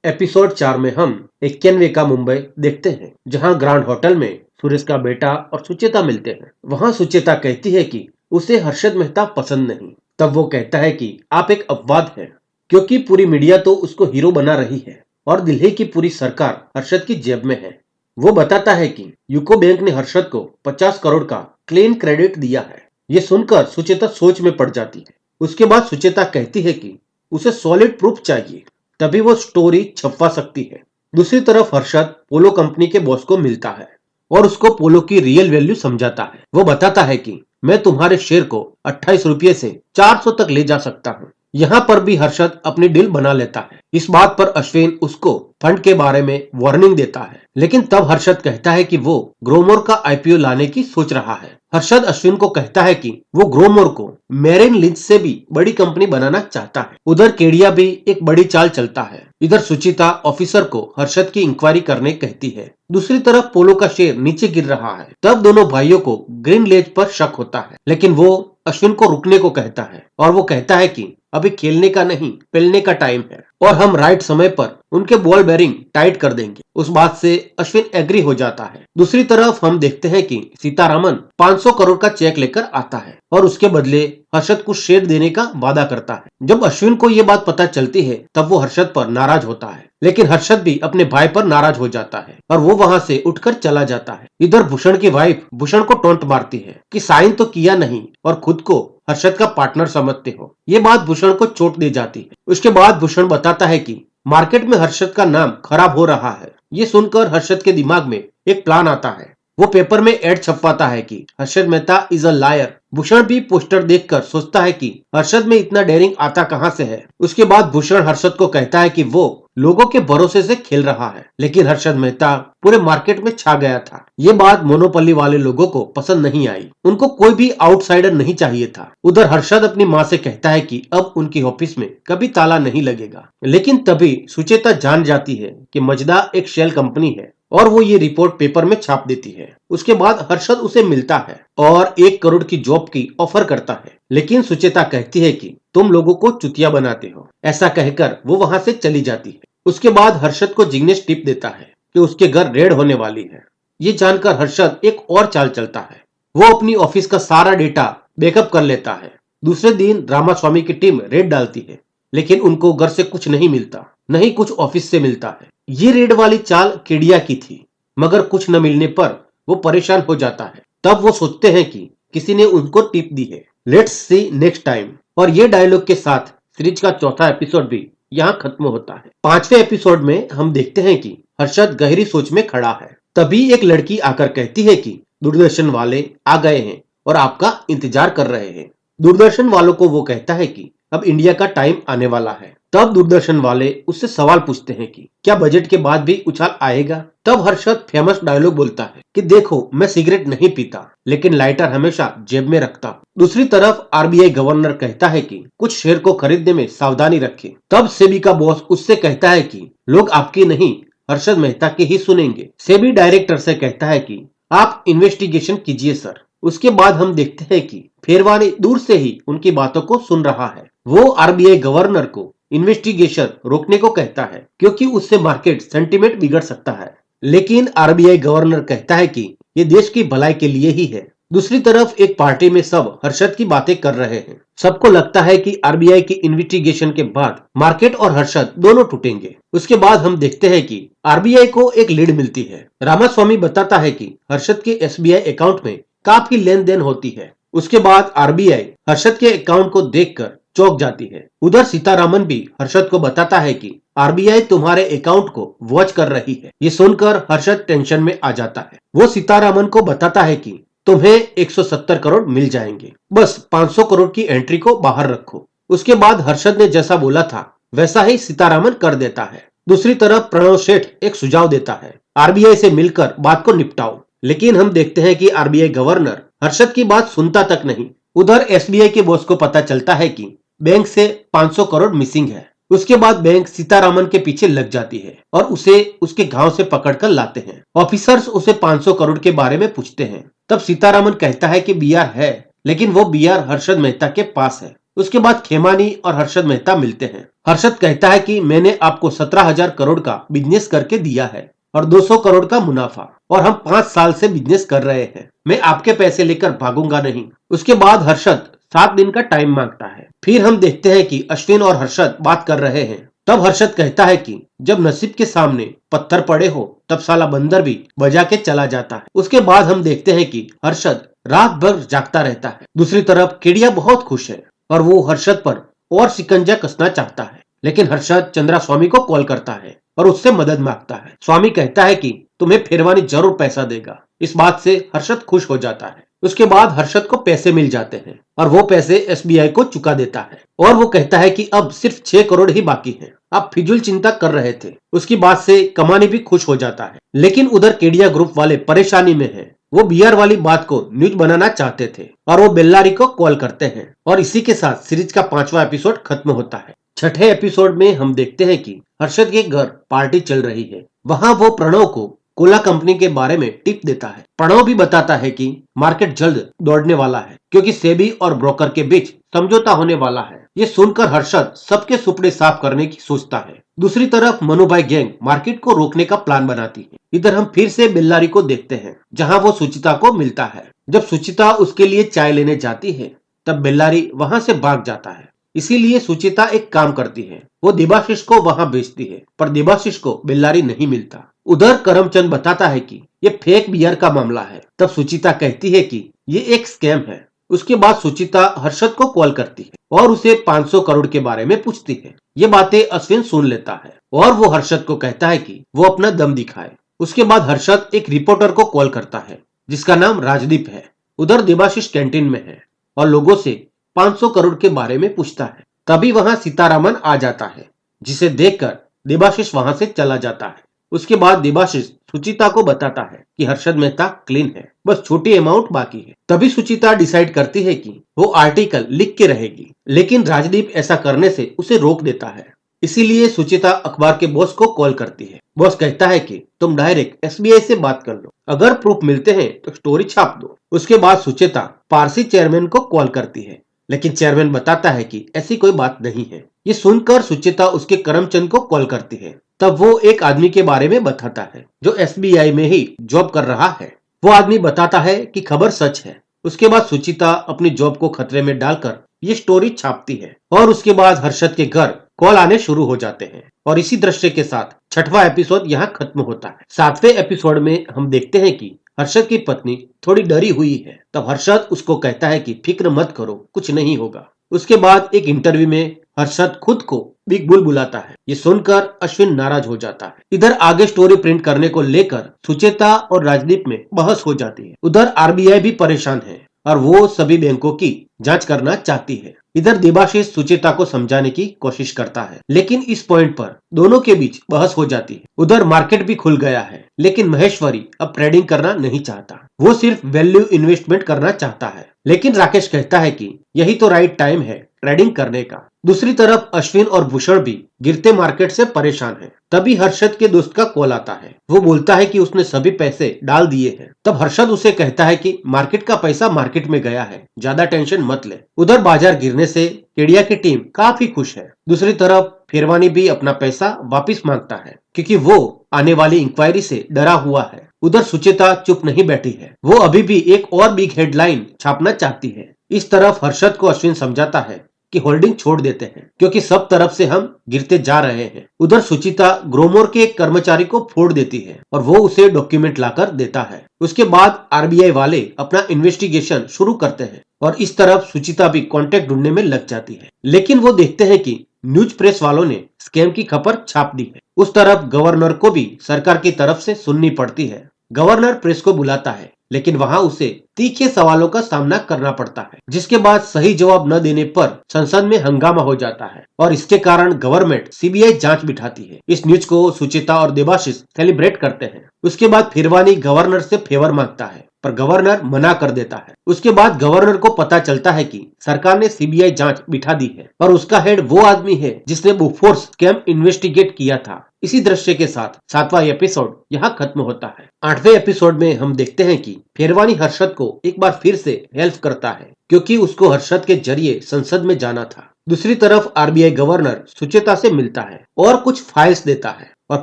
एपिसोड 4 में हम 91वें का मुंबई देखते हैं, जहां ग्रांड होटल में सुरेश का बेटा और सुचेता मिलते हैं। वहां सुचेता कहती है कि उसे हर्षद मेहता पसंद नहीं। तब वो कहता है कि आप एक अपवाद हैं, क्योंकि पूरी मीडिया तो उसको हीरो बना रही है और दिल्ली की पूरी सरकार हर्षद की जेब में है। वो बताता है कि यूको बैंक ने हर्षद को 50 करोड़ का क्लीन क्रेडिट दिया है। ये सुनकर सुचेता सोच में पड़ जाती है। उसके बाद सुचेता कहती है कि उसे सॉलिड प्रूफ चाहिए, तभी वो स्टोरी छपवा सकती है। दूसरी तरफ हर्षद पोलो कंपनी के बॉस को मिलता है और उसको पोलो की रियल वैल्यू समझाता है। वो बताता है कि मैं तुम्हारे शेयर को 28 रुपये से 400 तक ले जा सकता हूँ। यहाँ पर भी हर्षद अपनी डील बना लेता है। इस बात पर अश्विन उसको फंड के बारे में वार्निंग देता है, लेकिन तब हर्षद कहता है कि वो ग्रोमोर का आईपीओ लाने की सोच रहा है। हर्षद अश्विन को कहता है कि वो ग्रोमोर को मेरिन लिंच से भी बड़ी कंपनी बनाना चाहता है। उधर केडिया भी एक बड़ी चाल चलता है। इधर सुचिता ऑफिसर को हर्षद की इंक्वायरी करने कहती है। दूसरी तरफ पोलो का शेयर नीचे गिर रहा है। तब दोनों भाइयों को ग्रीन लेज पर शक होता है, लेकिन वो अश्विन को रुकने को कहता है और वो कहता है कि अभी खेलने का नहीं, पेलने का टाइम है और हम राइट समय पर उनके बॉल बेरिंग टाइट कर देंगे। उस बात से अश्विन एग्री हो जाता है। दूसरी तरफ हम देखते हैं कि सीतारामन 500 करोड़ का चेक लेकर आता है और उसके बदले हर्षद को शेयर देने का वादा करता है। जब अश्विन को ये बात पता चलती है, तब वो हर्षद पर नाराज होता है, लेकिन हर्षद भी अपने भाई पर नाराज हो जाता है और वो वहाँ से उठकर चला जाता है। इधर भूषण की वाइफ भूषण को टोंट मारती है कि साइन तो किया नहीं और खुद को हर्षद का पार्टनर समझते हो। ये बात भूषण को चोट दे जाती है। उसके बाद भूषण बताता है कि मार्केट में हर्षद का नाम खराब हो रहा है। ये सुनकर हर्षद के दिमाग में एक प्लान आता है। वो पेपर में एड छपवाता है कि Harshad Mehta is a liar. Bhushan भी पोस्टर देखकर सोचता है कि हर्षद में इतना डेयरिंग आता कहां से है। उसके बाद भूषण हर्षद को कहता है कि वो लोगों के भरोसे से खेल रहा है, लेकिन हर्षद मेहता पूरे मार्केट में छा गया था। ये बात मोनोपोली वाले लोगों को पसंद नहीं आई। उनको कोई भी आउटसाइडर नहीं चाहिए था। उधर हर्षद अपनी माँ से कहता है कि अब उनकी ऑफिस में कभी ताला नहीं लगेगा, लेकिन तभी सुचेता जान जाती है कि मजदा एक शेल कंपनी है और वो ये रिपोर्ट पेपर में छाप देती है। उसके बाद हर्षद उसे मिलता है और 1 करोड़ की जॉब की ऑफर करता है, लेकिन सुचेता कहती है कि तुम लोगों को चुतिया बनाते हो। ऐसा कहकर वो वहां से चली जाती है। उसके बाद हर्षद को जिग्नेश टिप देता है कि उसके घर रेड होने वाली है। ये जानकर हर्षद एक और चाल चलता है। वो अपनी ऑफिस का सारा डेटा बैकअप कर लेता है। दूसरे दिन रामास्वामी की टीम रेड डालती है, लेकिन उनको घर से कुछ नहीं मिलता, नहीं कुछ ऑफिस से मिलता है। ये रेड वाली चाल केडिया की थी। मगर कुछ न मिलने पर वो परेशान हो जाता है। तब वो सोचते हैं कि किसी ने उनको टिप दी है। Let's see next time. और ये डायलॉग के साथ सीरीज का चौथा एपिसोड भी यहाँ खत्म होता है। पांचवें एपिसोड में हम देखते हैं कि हर्षद गहरी सोच में खड़ा है। तभी एक लड़की आकर कहती है कि दूरदर्शन वाले आ गए हैं और आपका इंतजार कर रहे हैं। दूरदर्शन वालों को वो कहता है कि अब इंडिया का टाइम आने वाला है। तब दूरदर्शन वाले उससे सवाल पूछते हैं कि क्या बजट के बाद भी उछाल आएगा। तब हर्षद फेमस डायलॉग बोलता है कि देखो, मैं सिगरेट नहीं पीता, लेकिन लाइटर हमेशा जेब में रखता हूँ। दूसरी तरफ आरबीआई गवर्नर कहता है कि कुछ शेयर को खरीदने में सावधानी रखें। तब सेबी का बॉस उससे कहता है कि लोग आपकी नहीं, हर्षद मेहता की ही सुनेंगे। सेबी डायरेक्टर से कहता है कि आप इन्वेस्टिगेशन कीजिए सर। उसके बाद हम देखते हैं कि फेरवानी दूर से ही उनकी बातों को सुन रहा है। वो आरबीआई गवर्नर को इन्वेस्टिगेशन रोकने को कहता है क्योंकि उससे मार्केट सेंटीमेंट बिगड़ सकता है। लेकिन आरबीआई गवर्नर कहता है कि ये देश की भलाई के लिए ही है। दूसरी तरफ एक पार्टी में सब हर्षद की बातें कर रहे हैं। सबको लगता है कि आरबीआई की इन्वेस्टिगेशन के बाद मार्केट और हर्षद दोनों टूटेंगे। उसके बाद हम देखते हैं कि आरबीआई को एक लीड मिलती है। रामास्वामी बताता है कि हर्षद के एसबीआई अकाउंट में काफी लेन देन होती है। उसके बाद आरबीआई हर्षद के अकाउंट को देखकर चौंक जाती है। उधर सीतारामन भी हर्षद को बताता है कि आरबीआई तुम्हारे अकाउंट को वॉच कर रही है। ये सुनकर हर्षद टेंशन में आ जाता है। वो सीतारामन को बताता है कि तुम्हें 170 करोड़ मिल जाएंगे, बस 500 करोड़ की एंट्री को बाहर रखो। उसके बाद हर्षद ने जैसा बोला था वैसा ही सीतारामन कर देता है। दूसरी तरफ प्रणव सेठ एक सुझाव देता है, आरबीआई से मिलकर बात को निपटाओ। लेकिन हम देखते हैं कि आरबीआई गवर्नर हर्षद की बात सुनता तक नहीं। उधर एसबीआई के बॉस को पता चलता है कि बैंक से 500 करोड़ मिसिंग है। उसके बाद बैंक सीतारामन के पीछे लग जाती है और उसे उसके गांव से पकड़कर लाते हैं। ऑफिसर्स उसे 500 करोड़ के बारे में पूछते हैं। तब सीतारामन कहता है कि बीआर है, लेकिन वो बीआर हर्षद मेहता के पास है। उसके बाद खेमानी और हर्षद मेहता मिलते हैं। हर्षद कहता है कि मैंने आपको 17,000 करोड़ का बिजनेस करके दिया है और 200 करोड़ का मुनाफा, और हम 5 साल से बिजनेस कर रहे हैं। मैं आपके पैसे लेकर भागूंगा नहीं। उसके बाद हर्षद 7 दिन का टाइम मांगता है। फिर हम देखते हैं कि अश्विन और हर्षद बात कर रहे हैं। तब हर्षद कहता है कि जब नसीब के सामने पत्थर पड़े हो तब साला बंदर भी बजा के चला जाता है। उसके बाद हम देखते हैं कि हर्षद रात भर जागता रहता है। दूसरी तरफ केडिया बहुत खुश है और वो हर्षद पर और शिकंजा कसना चाहता है। लेकिन हर्षद चंद्रा स्वामी को कॉल करता है और उससे मदद मांगता है। स्वामी कहता है कि तुम्हें फेरवानी जरूर पैसा देगा। इस बात से हर्षद खुश हो जाता है। उसके बाद हर्षद को पैसे मिल जाते हैं और वो पैसे एसबीआई को चुका देता है और वो कहता है कि अब सिर्फ 6 करोड़ ही बाकी है। आप फिजूल चिंता कर रहे थे। उसकी बात से कमानी भी खुश हो जाता है। लेकिन उधर केडिया ग्रुप वाले परेशानी में है। वो बीआर वाली बात को न्यूज बनाना चाहते थे और वो बेल्लारी को कॉल करते हैं। और इसी के साथ सीरीज का 5वां एपिसोड खत्म होता है। छठे एपिसोड में हम देखते हैं कि हर्षद के घर पार्टी चल रही है। वहाँ वो प्रणव को कोला कंपनी के बारे में टिप देता है। प्रणव भी बताता है कि मार्केट जल्द दौड़ने वाला है क्योंकि सेबी और ब्रोकर के बीच समझौता होने वाला है। ये सुनकर हर्षद सबके सुपड़े साफ करने की सोचता है। दूसरी तरफ मनुभाई गैंग मार्केट को रोकने का प्लान बनाती है। इधर हम फिर से बेल्लारी को देखते हैं जहाँ वो सुचिता को मिलता है। जब सुचिता उसके लिए चाय लेने जाती है तब बेल्लारी वहाँ से भाग जाता है। इसीलिए सुचिता एक काम करती है, वो देबाशिष को वहाँ भेजती है, पर देबाशिष को बेल्लारी नहीं मिलता। उधर करमचंद बताता है कि ये फेक बियर का मामला है। तब सुचिता कहती है कि ये एक स्कैम है। उसके बाद सुचिता हर्षद को कॉल करती है और उसे 500 करोड़ के बारे में पूछती है। ये बातें अश्विन सुन लेता है और वो हर्षद को कहता है कि वो अपना दम दिखाए। उसके बाद हर्षद एक रिपोर्टर को कॉल करता है जिसका नाम राजदीप है। उधर देबाशिष कैंटीन में है और लोगों से 500 करोड़ के बारे में पूछता है। तभी वहां सीतारामन आ जाता है, जिसे देखकर देबाशिष वहां से चला जाता है। उसके बाद देबाशिष सुचिता को बताता है कि हर्षद मेहता क्लीन है, बस छोटी अमाउंट बाकी है। तभी सुचिता डिसाइड करती है कि वो आर्टिकल लिख के रहेगी, लेकिन राजदीप ऐसा करने से उसे रोक देता है। इसीलिए सुचिता अखबार के बॉस को कॉल करती है। बॉस कहता है कि तुम डायरेक्ट एसबीआई से बात कर लो, अगर प्रूफ मिलते हैं तो स्टोरी छाप दो। उसके बाद सुचिता पारसी चेयरमैन को कॉल करती है, लेकिन चेयरमैन बताता है कि ऐसी कोई बात नहीं है। ये सुनकर सुचिता उसके करमचंद को कॉल करती है। तब वो एक आदमी के बारे में बताता है जो एसबीआई में ही जॉब कर रहा है। वो आदमी बताता है कि खबर सच है। उसके बाद सुचिता अपनी जॉब को खतरे में डालकर ये स्टोरी छापती है और उसके बाद हर्षद के घर कॉल आने शुरू हो जाते हैं और इसी दृश्य के साथ छठवां एपिसोड यहाँ खत्म होता है। सातवें एपिसोड में हम देखते हैं कि हर्षद की पत्नी थोड़ी डरी हुई है। तब हर्षद उसको कहता है कि फिक्र मत करो, कुछ नहीं होगा। उसके बाद एक इंटरव्यू में हर्षद खुद को बिग बुल बुलाता है। ये सुनकर अश्विन नाराज हो जाता है। इधर आगे स्टोरी प्रिंट करने को लेकर सुचेता और राजदीप में बहस हो जाती है। उधर आरबीआई भी परेशान है और वो सभी बैंकों की जांच करना चाहती है। इधर देबाशीष सुचेता को समझाने की कोशिश करता है, लेकिन इस पॉइंट पर दोनों के बीच बहस हो जाती है। उधर मार्केट भी खुल गया है, लेकिन महेश्वरी अब ट्रेडिंग करना नहीं चाहता। वो सिर्फ वैल्यू इन्वेस्टमेंट करना चाहता है। लेकिन राकेश कहता है कि यही तो राइट टाइम है ट्रेडिंग करने का। दूसरी तरफ अश्विन और भूषण भी गिरते मार्केट से परेशान हैं। तभी हर्षद के दोस्त का कॉल आता है। वो बोलता है कि उसने सभी पैसे डाल दिए हैं। तब हर्षद उसे कहता है कि मार्केट का पैसा मार्केट में गया है, ज्यादा टेंशन मत ले। उधर बाजार गिरने से केडिया की टीम काफी खुश है। दूसरी तरफ फिरवानी भी अपना पैसा वापिस मांगता है, क्योंकि वो आने वाली इंक्वायरी से डरा हुआ है। उधर सुचेता चुप नहीं बैठी है। वो अभी भी एक और बिग हेडलाइन छापना चाहती है। इस तरफ हर्षद को अश्विन समझाता है कि होल्डिंग छोड़ देते हैं, क्योंकि सब तरफ से हम गिरते जा रहे हैं। उधर सुचिता ग्रोमोर के एक कर्मचारी को फोड़ देती है और वो उसे डॉक्यूमेंट लाकर देता है। उसके बाद आरबीआई वाले अपना इन्वेस्टिगेशन शुरू करते हैं और इस तरफ सुचिता भी कॉन्टेक्ट ढूंढने में लग जाती है। लेकिन वो देखते हैं कि न्यूज प्रेस वालों ने स्कैम की खबर छाप दी है। उस तरफ गवर्नर को भी सरकार की तरफ से सुननी पड़ती है। गवर्नर प्रेस को बुलाता है, लेकिन वहां उसे तीखे सवालों का सामना करना पड़ता है, जिसके बाद सही जवाब न देने पर संसद में हंगामा हो जाता है और इसके कारण गवर्नमेंट सीबीआई जांच बिठाती है। इस न्यूज को सुचिता और देबाशीष सेलिब्रेट करते हैं। उसके बाद फिरवानी गवर्नर से फेवर मांगता है, पर गवर्नर मना कर देता है। उसके बाद गवर्नर को पता चलता है कि सरकार ने सीबीआई जांच बिठा दी है और उसका हेड वो आदमी है जिसने बोफोर्स स्कैम इन्वेस्टिगेट किया था। इसी दृश्य के साथ सातवां एपिसोड यहाँ खत्म होता है। आठवें एपिसोड में हम देखते हैं कि फिरवानी हर्षद को एक बार फिर से हेल्प करता है, क्योंकि उसको हर्षद के जरिए संसद में जाना था। दूसरी तरफ आरबीआई गवर्नर सुचेता से मिलता है और कुछ फाइल्स देता है और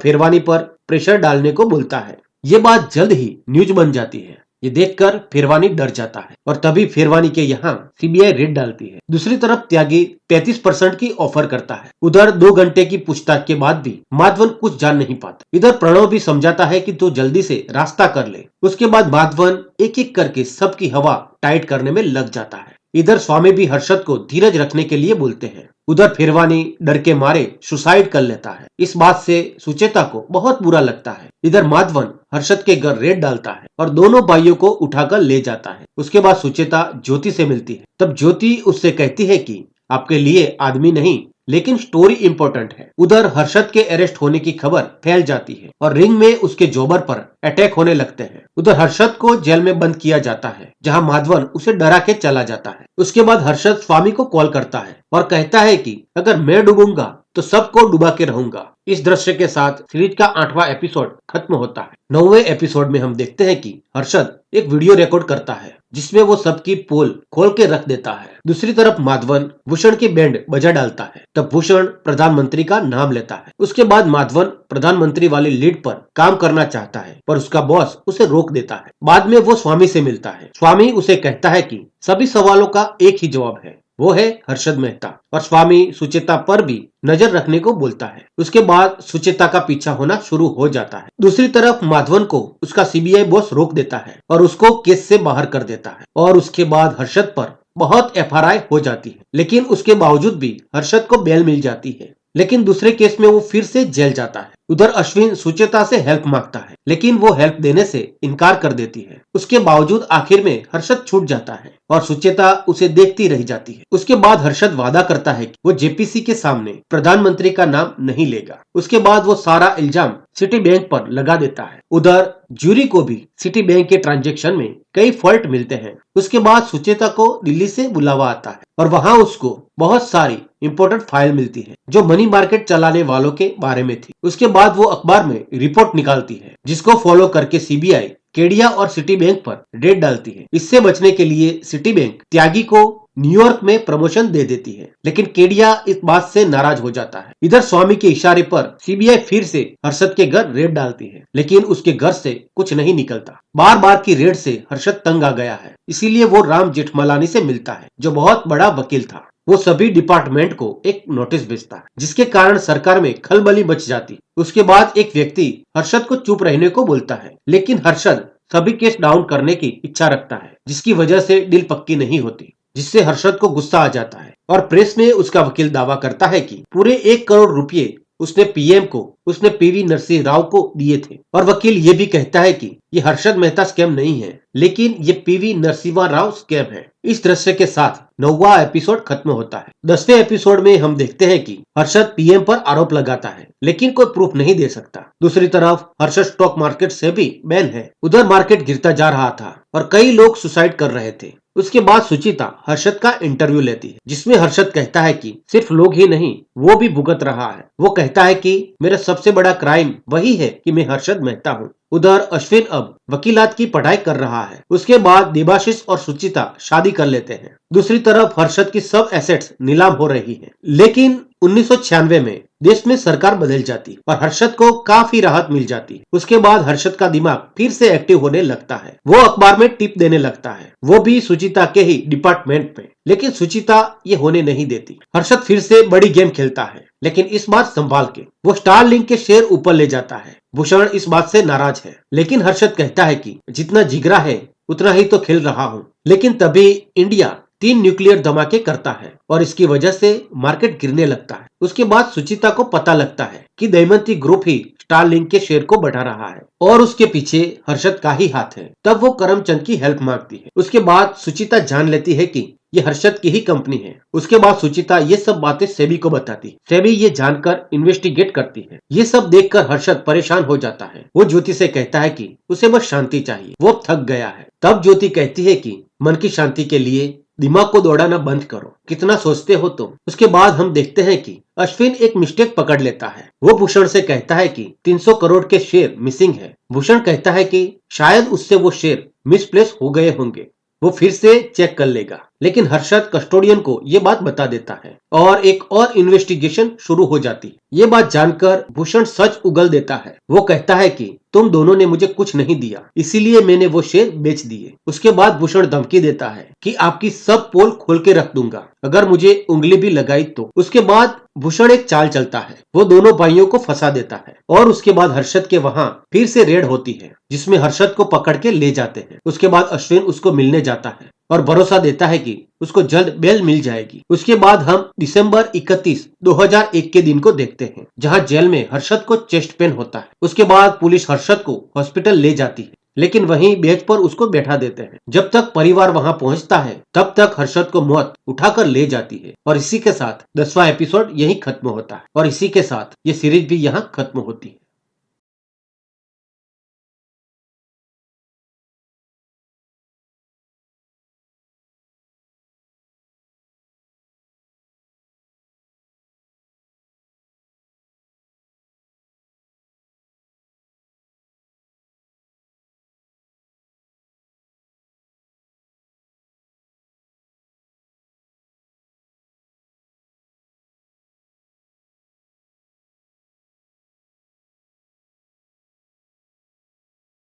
फिरवानी पर प्रेशर डालने को बोलता है। ये बात जल्द ही न्यूज बन जाती है। ये देखकर फिरवानी डर जाता है और तभी फिरवानी के यहाँ सीबीआई रेड डालती है। दूसरी तरफ त्यागी 35% की ऑफर करता है। उधर 2 घंटे की पूछताछ के बाद भी माधवन कुछ जान नहीं पाता। इधर प्रणव भी समझाता है कि तू जल्दी से रास्ता कर ले। उसके बाद माधवन एक एक करके सबकी हवा टाइट करने में लग जाता है। इधर स्वामी भी हर्षद को धीरज रखने के लिए बोलते हैं। उधर फिरवानी डर के मारे सुसाइड कर लेता है। इस बात से सुचेता को बहुत बुरा लगता है। इधर माधवन हर्षद के घर रेड डालता है और दोनों भाइयों को उठाकर ले जाता है। उसके बाद सुचेता ज्योति से मिलती है। तब ज्योति उससे कहती है कि आपके लिए आदमी नहीं, लेकिन स्टोरी इंपॉर्टेंट है। उधर हर्षद के अरेस्ट होने की खबर फैल जाती है और रिंग में उसके जॉबर पर अटैक होने लगते हैं। उधर हर्षद को जेल में बंद किया जाता है, जहां माधवन उसे डरा के चला जाता है। उसके बाद हर्षद स्वामी को कॉल करता है और कहता है कि अगर मैं डूबूंगा तो सबको डुबा के रहूंगा। इस दृश्य के साथ सीरीज का 8वां एपिसोड खत्म होता है। 9वें एपिसोड में हम देखते हैं कि हर्षद एक वीडियो रिकॉर्ड करता है, जिसमें वो सबकी पोल खोल के रख देता है। दूसरी तरफ माधवन भूषण की बैंड बजा डालता है। तब भूषण प्रधानमंत्री का नाम लेता है। उसके बाद माधवन प्रधानमंत्री वाली लीड पर काम करना चाहता है, पर उसका बॉस उसे रोक देता है। बाद में वो स्वामी से मिलता है। स्वामी उसे कहता है कि सभी सवालों का एक ही जवाब है, वो है हर्षद मेहता, और स्वामी सुचेता पर भी नजर रखने को बोलता है। उसके बाद सुचेता का पीछा होना शुरू हो जाता है। दूसरी तरफ माधवन को उसका सीबीआई बॉस रोक देता है और उसको केस से बाहर कर देता है और उसके बाद हर्षद पर बहुत एफआरआई हो जाती है। लेकिन उसके बावजूद भी हर्षद को बेल मिल जाती है। लेकिन दूसरे केस में वो फिर से जेल जाता है। उधर अश्विन सुचेता से हेल्प मांगता है, लेकिन वो हेल्प देने से इनकार कर देती है। उसके बावजूद आखिर में हर्षद छूट जाता है और सुचेता उसे देखती रह जाती है। उसके बाद हर्षद वादा करता है कि वो जेपीसी के सामने प्रधानमंत्री का नाम नहीं लेगा। उसके बाद वो सारा इल्जाम सिटी बैंक पर लगा देता है। उधर जूरी को भी सिटी बैंक के ट्रांजैक्शन में कई फॉल्ट मिलते हैं। उसके बाद सुचेता को दिल्ली से बुलावा आता है और वहाँ उसको बहुत सारी इंपॉर्टेंट फाइल मिलती है जो मनी मार्केट चलाने वालों के बारे में थी। उसके बाद वो अखबार में रिपोर्ट निकालती है, जिसको फॉलो करके सीबीआई केडिया और सिटी बैंक पर रेड डालती है। इससे बचने के लिए सिटी बैंक त्यागी को न्यूयॉर्क में प्रमोशन दे देती है, लेकिन केडिया इस बात से नाराज हो जाता है। इधर स्वामी के इशारे पर सीबीआई फिर से हर्षद के घर रेड डालती है, लेकिन उसके घर से कुछ नहीं निकलता। बार बार की रेड से हर्षद तंग आ गया है, इसीलिए वो राम जेठमलानी से मिलता है, जो बहुत बड़ा वकील था। वो सभी डिपार्टमेंट को एक नोटिस भेजता है, जिसके कारण सरकार में खलबली मच जाती। उसके बाद एक व्यक्ति हर्षद को चुप रहने को बोलता है, लेकिन हर्षद सभी केस डाउन करने की इच्छा रखता है, जिसकी वजह से डील पक्की नहीं होती, जिससे हर्षद को गुस्सा आ जाता है और प्रेस में उसका वकील दावा करता है कि पूरे 1 करोड़ रुपए उसने पीएम को, उसने पीवी नरसिंह राव को दिए थे। और वकील ये भी कहता है कि ये हर्षद मेहता स्कैम नहीं है, लेकिन ये पीवी नरसिंह राव स्कैम है। इस दृश्य के साथ 9वां एपिसोड खत्म होता है। 10वें एपिसोड में हम देखते हैं कि हर्षद पीएम पर आरोप लगाता है, लेकिन कोई प्रूफ नहीं दे सकता। दूसरी तरफ हर्षद स्टॉक मार्केट से भी बैन है। उधर मार्केट गिरता जा रहा था और कई लोग सुसाइड कर रहे थे। उसके बाद सुचिता हर्षद का इंटरव्यू लेती है, जिसमें हर्षद कहता है कि सिर्फ लोग ही नहीं, वो भी भुगत रहा है। वो कहता है कि मेरा सबसे बड़ा क्राइम वही है कि मैं हर्षद मेहता हूँ। उधर अश्विन अब वकीलात की पढ़ाई कर रहा है। उसके बाद देबाशिश और सुचिता शादी कर लेते हैं। दूसरी तरफ हर्षद की सब एसेट्स नीलाम हो रही है, लेकिन 1996 में देश में सरकार बदल जाती और हर्षद को काफी राहत मिल जाती। उसके बाद हर्षद का दिमाग फिर से एक्टिव होने लगता है। वो अखबार में टिप देने लगता है, वो भी सुचिता के ही डिपार्टमेंट में, लेकिन सुचिता ये होने नहीं देती। हर्षद फिर से बड़ी गेम खेलता है, लेकिन इस बार संभाल के। वो स्टारलिंक के शेयर ऊपर ले जाता है। भूषण इस बात से नाराज है, लेकिन हर्षद कहता है कि जितना जिगरा है उतना ही तो खेल रहा हूँ। लेकिन तभी इंडिया 3 न्यूक्लियर धमाके करता है और इसकी वजह से मार्केट गिरने लगता है। उसके बाद सुचिता को पता लगता है कि दमयंती ग्रुप ही स्टारलिंक के शेयर को बढ़ा रहा है और उसके पीछे हर्षद का ही हाथ है। तब वो करमचंद की हेल्प मांगती है। उसके बाद सुचिता जान लेती है कि ये हर्षद की ही कंपनी है। उसके बाद सुचिता ये सब बातें सेबी को बताती। सेबी ये जानकर इन्वेस्टिगेट करती है। ये सब देखकर हर्षद परेशान हो जाता है। वो ज्योति से कहता है कि उसे बस शांति चाहिए, वो थक गया है। तब ज्योति कहती है कि मन की शांति के लिए दिमाग को दौड़ाना बंद करो, कितना सोचते हो तुम। उसके बाद हम देखते हैं कि अश्विन एक मिस्टेक पकड़ लेता है। वो भूषण से कहता है कि 300 करोड़ के शेयर मिसिंग है। भूषण कहता है कि शायद उससे वो शेयर मिसप्लेस हो गए होंगे, वो फिर से चेक कर लेगा। लेकिन हर्षद कस्टोडियन को ये बात बता देता है और एक और इन्वेस्टिगेशन शुरू हो जाती। ये बात जानकर भूषण सच उगल देता है। वो कहता है कि तुम दोनों ने मुझे कुछ नहीं दिया, इसीलिए मैंने वो शेयर बेच दिए। उसके बाद भूषण धमकी देता है कि आपकी सब पोल खोल के रख दूंगा अगर मुझे उंगली भी लगाई तो। उसके बाद भूषण एक चाल चलता है। वो दोनों भाइयों को फंसा देता है और उसके बाद हर्षद के वहां फिर से रेड होती है, जिसमें हर्षद को पकड़ के ले जाते हैं। उसके बाद अश्विन उसको मिलने जाता है और भरोसा देता है कि उसको जल्द बेल मिल जाएगी। उसके बाद हम दिसंबर 31, 2001 के दिन को देखते हैं, जहां जेल में हर्षद को चेस्ट पेन होता है। उसके बाद पुलिस हर्षद को हॉस्पिटल ले जाती है, लेकिन वहीं बेंच पर उसको बैठा देते हैं। जब तक परिवार वहां पहुंचता है तब तक हर्षद को मौत उठाकर ले जाती है। और इसी के साथ 10वां एपिसोड यहीं खत्म होता है और इसी के साथ ये सीरीज भी यहाँ खत्म होती है।